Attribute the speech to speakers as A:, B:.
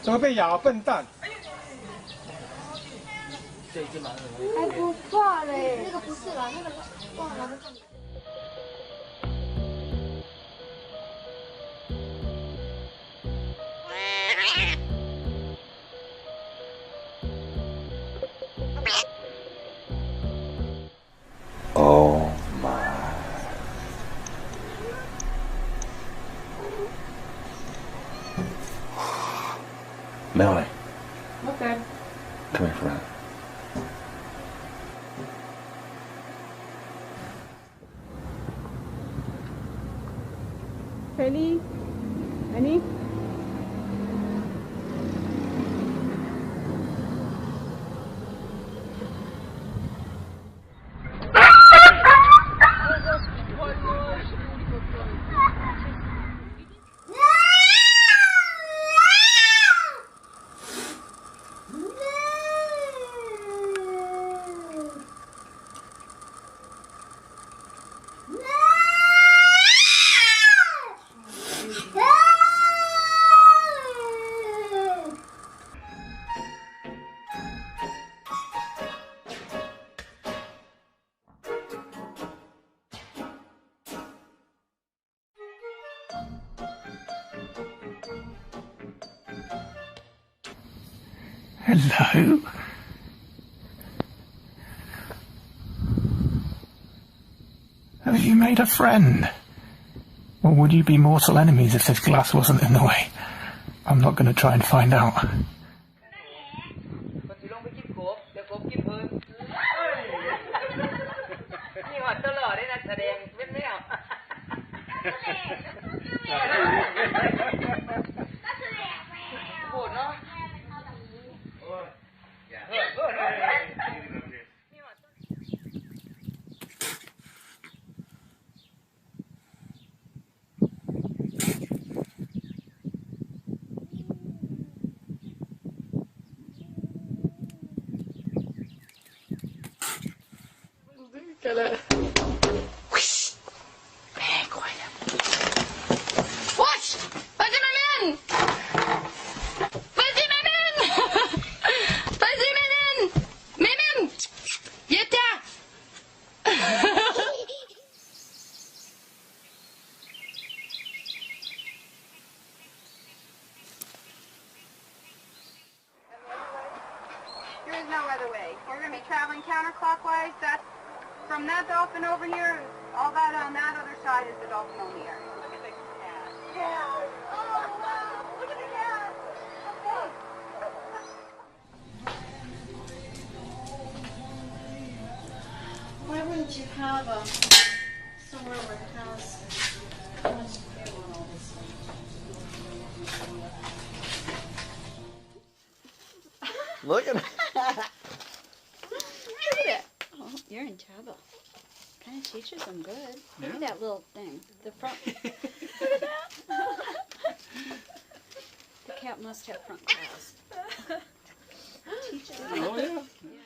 A: 怎么被咬，笨蛋！
B: 还不错嘞，那个不是了，那个忘了。
C: Oh my. ，Melanie.
B: Okay.
C: Come here for a minute.
B: Penny? Penny?
D: Hello. Have you made a friend? Or would you be mortal enemies if this glass wasn't in the way? I'm not going to try and find out.
E: There is no other way. We're going to be traveling counterclockwise. That's from that dolphin over here. All that on that other side is the dolphin only area. Look at the cat. Cat. Oh, wow. Look at the cat. Okay.
B: Why wouldn't you have a somewhere where it has
C: Look at it.
F: Look at it. Oh, you're in trouble. Kind of teaches them good. Look at that little thing. The front. Look at that. The cat must have front claws. Teaches them.
A: Oh yeah.
C: Here.